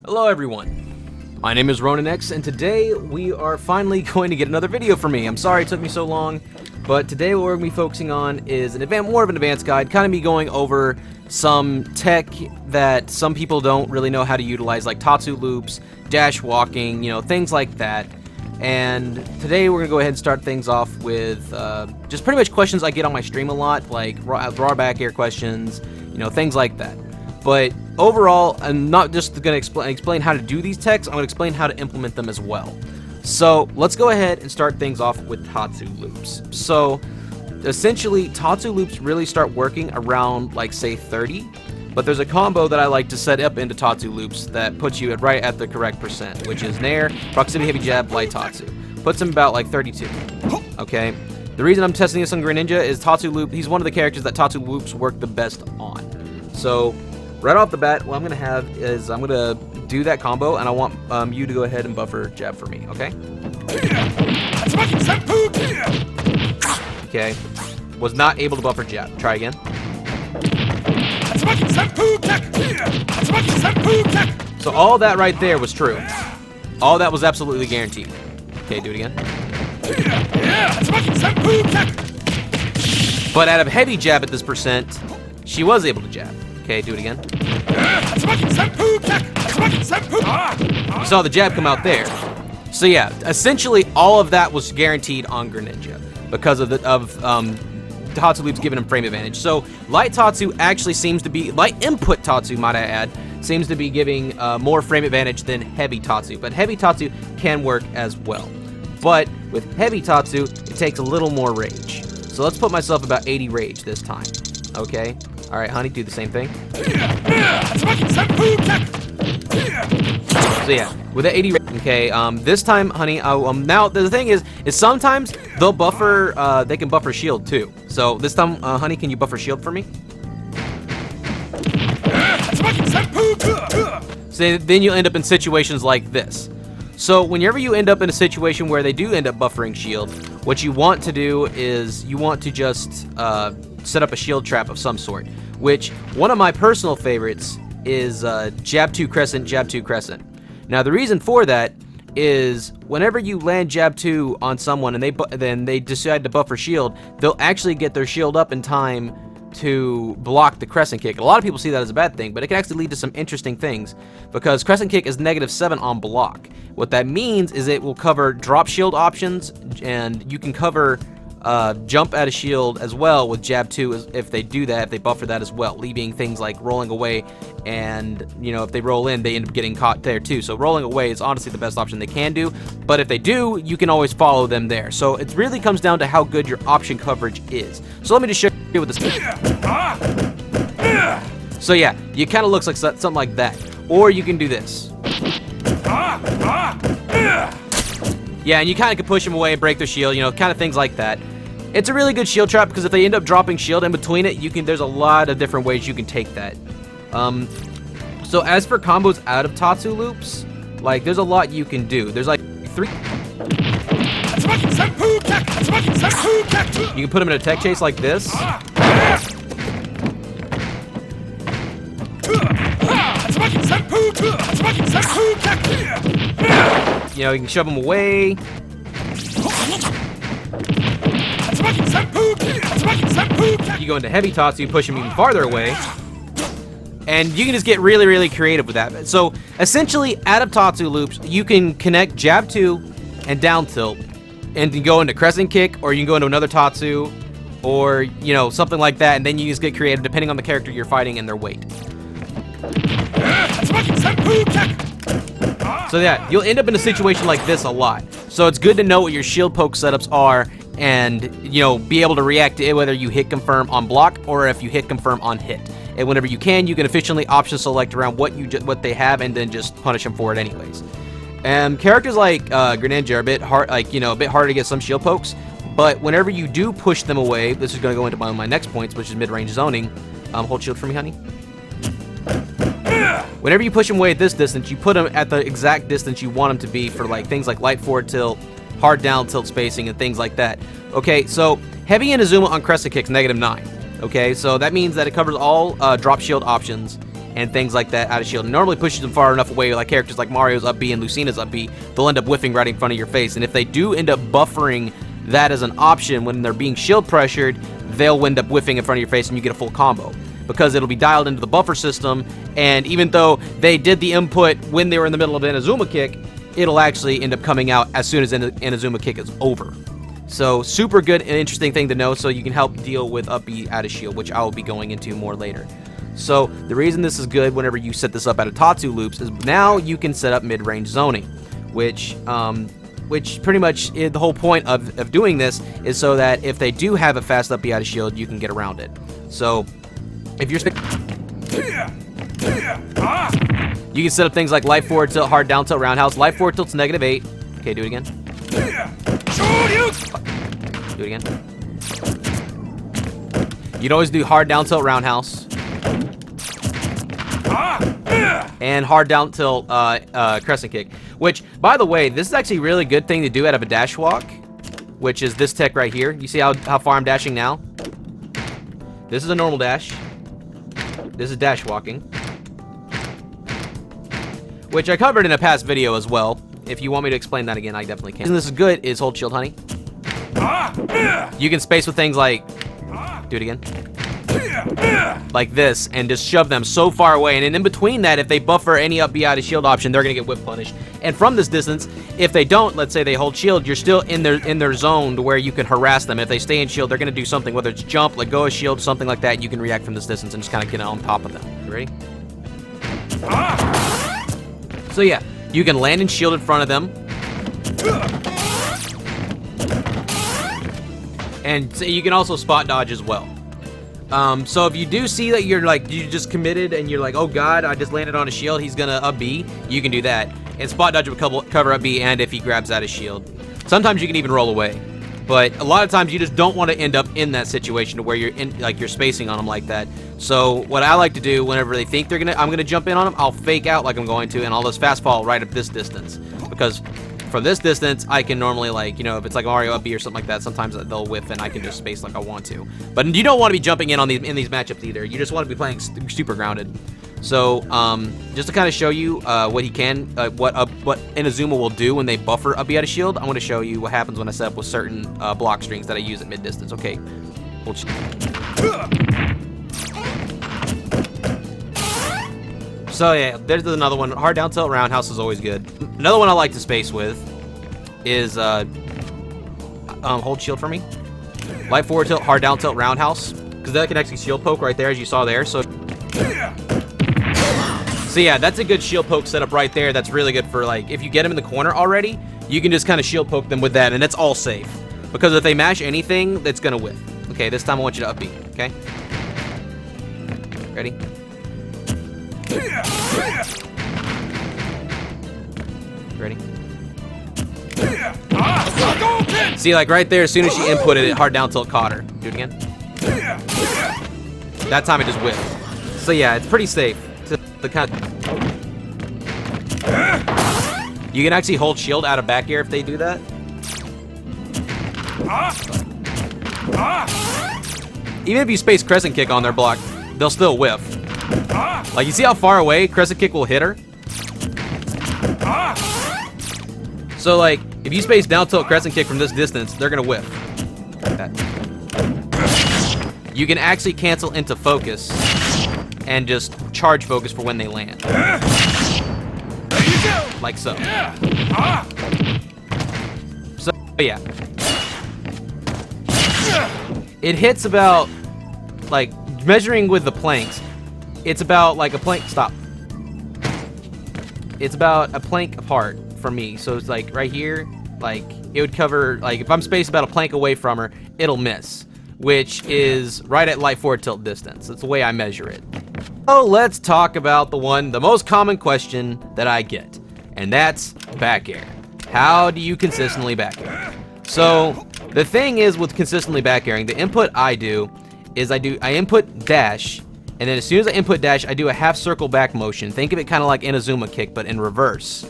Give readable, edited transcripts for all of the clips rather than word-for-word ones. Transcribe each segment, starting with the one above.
Hello everyone, my name is RonanX, and today we are finally going to get another video from me. I'm sorry it took me so long, but today what we're going to be focusing on is more of an advanced guide, kind of me going over some tech that some people don't really know how to utilize, like Tatsu loops, dash walking, things like that. And today we're going to go ahead and start things off with just pretty much questions I get on my stream a lot, like raw back air questions, things like that. But overall, I'm not just going to explain how to do these techs, I'm going to explain how to implement them as well. So let's go ahead and start things off with Tatsu loops. So essentially, Tatsu loops really start working around, like, say 30. But there's a combo that I like to set up into Tatsu loops that puts you right at the correct percent, which is Nair, Proximity Heavy Jab, Light Tatsu. Puts him about like 32. Okay? The reason I'm testing this on Greninja is Tatsu loop, he's one of the characters that Tatsu loops work the best on. So right off the bat, what I'm going to have is I'm going to do that combo, and I want you to go ahead and buffer jab for me, okay? Okay. Was not able to buffer jab. Try again. So all that right there was true. All that was absolutely guaranteed. Okay, do it again. But out of heavy jab at this percent, she was able to jab. Okay, do it again. You saw the jab come out there. So yeah, essentially all of that was guaranteed on Greninja because of Tatsu loops giving him frame advantage. So light Tatsu actually seems to be, light input Tatsu, might I add, seems to be giving more frame advantage than heavy Tatsu. But heavy Tatsu can work as well. But with heavy Tatsu, it takes a little more rage. So let's put myself about 80 rage this time. Okay? Alright, honey, do the same thing. So yeah, with the 80 rage, okay, this time, honey, now the thing is sometimes they'll buffer, they can buffer shield too. So this time, honey, can you buffer shield for me? So then you'll end up in situations like this. So whenever you end up in a situation where they do end up buffering shield, what you want to do is you want to just set up a shield trap of some sort, which one of my personal favorites is jab 2 crescent, jab 2 crescent. Now the reason for that is whenever you land jab 2 on someone and then they decide to buffer shield, they'll actually get their shield up in time to block the crescent kick. A lot of people see that as a bad thing, but it can actually lead to some interesting things because crescent kick is -7 on block. What that means is it will cover drop shield options, and you can cover jump out of shield as well with jab 2 if they do that, if they buffer that as well, leaving things like rolling away, and if they roll in, they end up getting caught there too. So rolling away is honestly the best option they can do, but if they do, you can always follow them there. So it really comes down to how good your option coverage is. So let me just show you with this. So yeah, it kind of looks like something like that, or you can do this. Yeah, and you kind of can push them away, break their shield, kind of things like that. It's a really good shield trap because if they end up dropping shield in between it, there's a lot of different ways you can take that. So as for combos out of Tatsu loops, like there's a lot you can do. There's like 3. You can put them in a tech chase like this. You can shove them away. You go into heavy Tatsu, push them even farther away. And you can just get really, really creative with that. So essentially, out of Tatsu loops, you can connect jab 2 and down tilt, and you go into crescent kick, or you can go into another Tatsu, or something like that, and then you just get creative depending on the character you're fighting and their weight. So yeah, you'll end up in a situation like this a lot. So it's good to know what your shield poke setups are, and be able to react to it, whether you hit confirm on block or if you hit confirm on hit. And whenever you can efficiently option select around what they have, and then just punish them for it anyways. And characters like Greninja are a bit hard, a bit harder to get some shield pokes. But whenever you do push them away, this is going to go into one of my next points, which is mid-range zoning. Hold shield for me, honey. Whenever you push them away at this distance, you put them at the exact distance you want them to be for things like light forward tilt, hard down tilt spacing, and things like that. Okay, so heavy Inazuma on crescent kicks -9. Okay, so that means that it covers all drop shield options, and things like that out of shield. It normally pushes them far enough away, like characters like Mario's up B and Lucina's up B, they'll end up whiffing right in front of your face. And if they do end up buffering that as an option when they're being shield pressured, they'll end up whiffing in front of your face and you get a full combo. Because it'll be dialed into the buffer system, and even though they did the input when they were in the middle of Inazuma kick, it'll actually end up coming out as soon as Inazuma kick is over. So super good and interesting thing to know, so you can help deal with up B out of shield, which I will be going into more later. So the reason this is good whenever you set this up out of Tatsu loops is now you can set up mid-range zoning, which pretty much is the whole point of doing this is so that if they do have a fast up B out of shield, you can get around it. So if you're you can set up things like life forward tilt, hard down tilt, roundhouse. Life forward tilt's -8. Okay, do it again. Do it again. You'd always do hard down tilt, roundhouse. And hard down tilt, crescent kick. Which, by the way, this is actually a really good thing to do out of a dash walk, which is this tech right here. You see how far I'm dashing now? This is a normal dash. This is dash walking, which I covered in a past video as well. If you want me to explain that again, I definitely can. The reason this is good is hold shield, honey. You can space with things like, do it again, like this, and just shove them so far away. And in between that, if they buffer any up B out of shield option, they're gonna get whip punished. And from this distance, if they don't, let's say they hold shield, you're still in their zone to where you can harass them. If they stay in shield, they're gonna do something, whether it's jump, let go of shield, something like that. You can react from this distance and just kind of get on top of them. You ready? So yeah, you can land and shield in front of them. And so you can also spot dodge as well. So if you do see that you just committed and you're like, oh god, I just landed on a shield, he's gonna up B, you can do that. And spot dodge will cover up B and if he grabs out of shield. Sometimes you can even roll away. But a lot of times you just don't want to end up in that situation to where you're in, like you're spacing on them like that. So what I like to do whenever they think I'm gonna jump in on them, I'll fake out like I'm going to, and I'll just fast fall right up this distance. Because from this distance, I can normally, like, you know, if it's like Mario up B or something like that, sometimes they'll whiff and I can just space like I want to. But you don't want to be jumping in on these matchups either. You just want to be playing super grounded. So just to kind of show you what he can, what Inazuma will do when they buffer up B out of shield, I'm going to show you what happens when I set up with certain block strings that I use at mid distance. Okay. So yeah, there's another one. Hard down tilt roundhouse is always good. Another one I like to space with is hold shield for me. Light forward tilt, hard down tilt roundhouse, because that can actually shield poke right there, as you saw there. So yeah, that's a good shield poke setup right there. That's really good for, like, if you get them in the corner already, you can just kind of shield poke them with that, and it's all safe. Because if they mash anything, that's gonna whiff. Okay, this time I want you to up B. Okay. Ready? Ready? See, like right there, as soon as she inputted it, hard down tilt caught her. Do it again. That time it just whipped. So yeah, it's pretty safe. The kind of... You can actually hold shield out of back air if they do that. Even if you space crescent kick on their block, they'll still whiff. Like, you see how far away crescent kick will hit her? So, like, if you space down tilt crescent kick from this distance, they're gonna whiff. Like that. You can actually cancel into focus and just charge focus for when they land. Like so. So, yeah. It hits about, like, measuring with the planks, it's about like a plank. Stop. It's about a plank apart from me. So it's like right here, like it would cover, like if I'm spaced about a plank away from her, it'll miss, which is right at light forward tilt distance. That's the way I measure it. So let's talk about the most common question that I get, and that's back air. How do you consistently back air? So the thing is with consistently back airing, the input I do is I input dash, and then as soon as I input dash, I do a half circle back motion. Think of it kind of like Inazuma kick, but in reverse.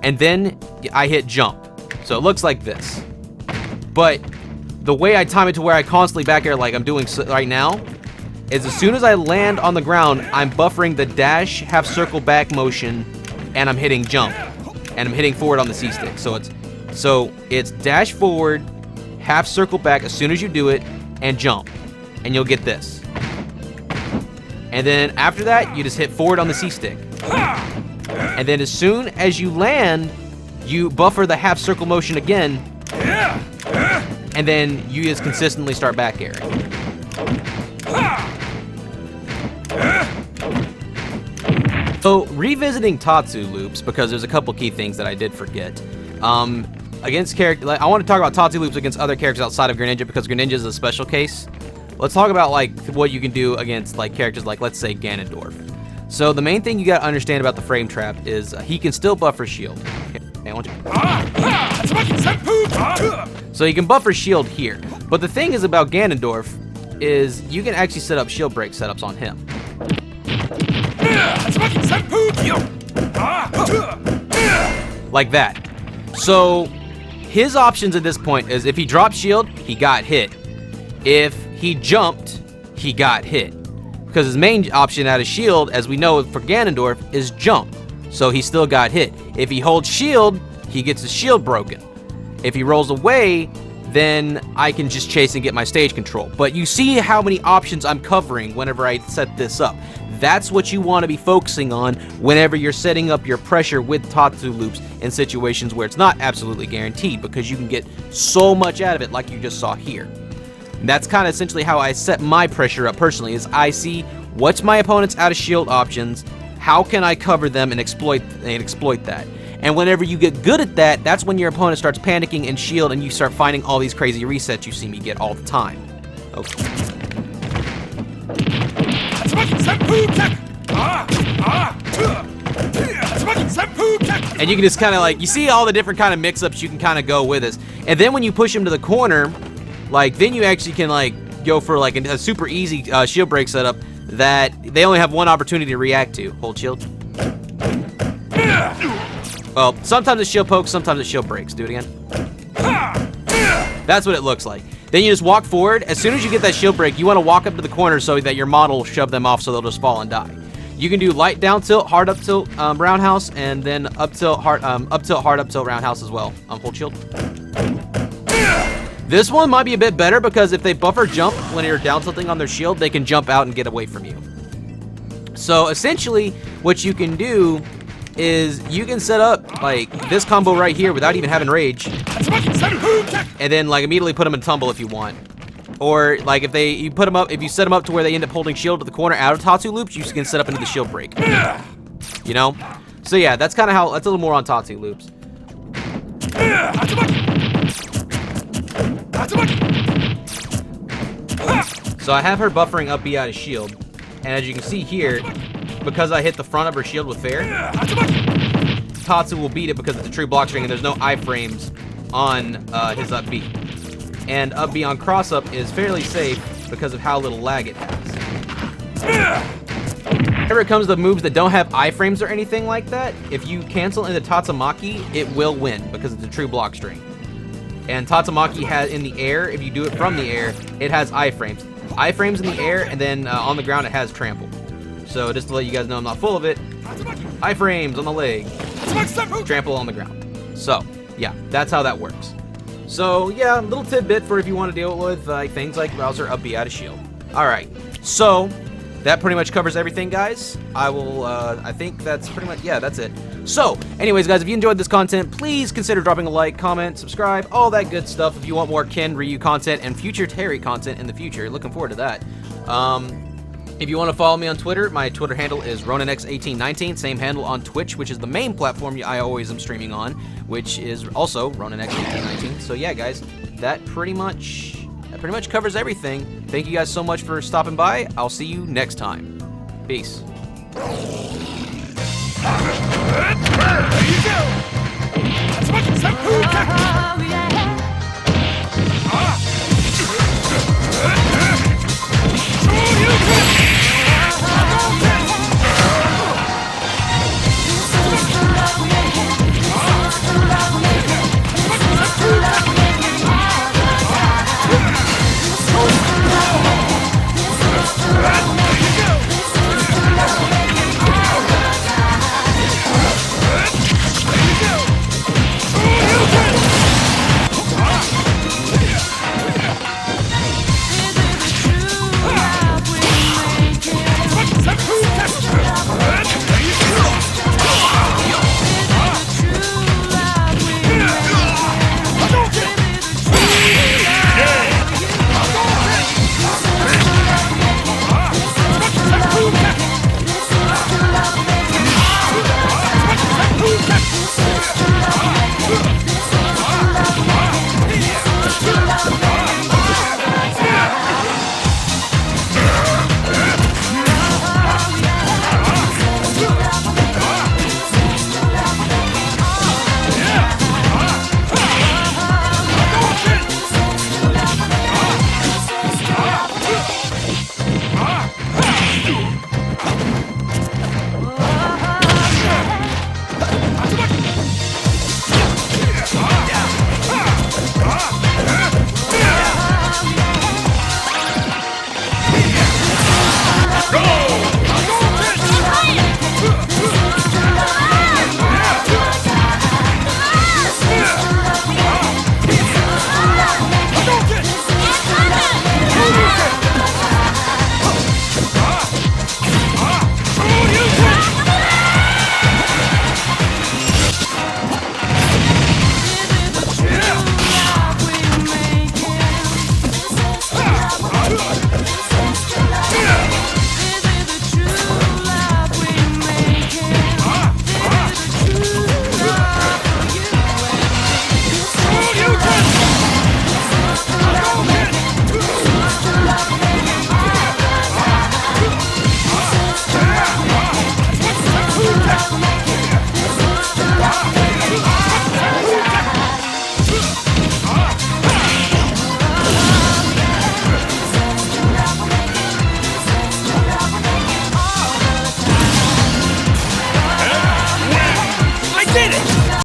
And then I hit jump. So it looks like this. But the way I time it to where I constantly back air like I'm doing right now, is as soon as I land on the ground, I'm buffering the dash, half circle back motion, and I'm hitting jump. And I'm hitting forward on the C-stick. So it's dash forward, half circle back as soon as you do it, and jump. And you'll get this. And then after that, you just hit forward on the C-stick. And then as soon as you land, you buffer the half circle motion again. And then you just consistently start back airing. So, revisiting Tatsu loops, because there's a couple key things that I did forget. Against character, I want to talk about Tatsu loops against other characters outside of Greninja, because Greninja is a special case. Let's talk about like what you can do against like characters like, let's say, Ganondorf. So the main thing you gotta understand about the frame trap is he can still buffer shield. Okay, I want you. So you can buffer shield here, but the thing is about Ganondorf is you can actually set up shield break setups on him. Like that. So his options at this point is if he dropped shield, he got hit. If he jumped, he got hit. Because his main option out of shield, as we know for Ganondorf, is jump. So he still got hit. If he holds shield, he gets his shield broken. If he rolls away, then I can just chase and get my stage control. But you see how many options I'm covering whenever I set this up. That's what you want to be focusing on whenever you're setting up your pressure with Tatsu loops in situations where it's not absolutely guaranteed, because you can get so much out of it like you just saw here. And that's kind of essentially how I set my pressure up personally, is I see what's my opponent's out of shield options, how can I cover them and exploit that. And whenever you get good at that, that's when your opponent starts panicking and shield, and you start finding all these crazy resets you see me get all the time. Okay. And you can just kind of like, you see all the different kind of mix-ups you can kind of go with this. And then when you push him to the corner, like, then you actually can like go for like a super easy shield break setup that they only have one opportunity to react to. Hold shield. Well, sometimes it's shield pokes, sometimes it's shield breaks. Do it again. That's what it looks like. Then you just walk forward. As soon as you get that shield break, you want to walk up to the corner so that your model will shove them off so they'll just fall and die. You can do light down tilt, hard up tilt, roundhouse, and then up tilt, hard up tilt, roundhouse as well. Hold shield. This one might be a bit better because if they buffer jump when you're down tilting on their shield, they can jump out and get away from you. So essentially, what you can do is you can set up like this combo right here without even having rage, and then like immediately put them in tumble if you want. Or like if you set them up to where they end up holding shield to the corner out of Tatsu loops, you can set up into the shield break. You know? So yeah, that's kind of how, that's a little more on Tatsu loops. So I have her buffering up B out of shield, and as you can see here, because I hit the front of her shield with fair, Tatsu will beat it because it's a true block string and there's no iframes on his up B. And up B on cross up is fairly safe because of how little lag it has. Whenever it comes to moves that don't have iframes or anything like that, if you cancel into Tatsumaki, it will win because it's a true block string. And Tatsumaki has in the air, if you do it from the air, it has iframes. Iframes in the air, and then on the ground it has trample. So just to let you guys know I'm not full of it, iframes on the leg, trample on the ground. So yeah, that's how that works. So yeah, a little tidbit for if you want to deal with things like Bowser up B out of shield. Alright, so that pretty much covers everything, guys. I think that's pretty much, yeah, that's it. So, anyways, guys, if you enjoyed this content, please consider dropping a like, comment, subscribe, all that good stuff. If you want more Ken, Ryu content, and future Terry content in the future, looking forward to that. If you want to follow me on Twitter, my Twitter handle is RonanX1819, same handle on Twitch, which is the main platform I always am streaming on, which is also RonanX1819. So yeah, guys, that pretty much covers everything. Thank you guys so much for stopping by. I'll see you next time. Peace.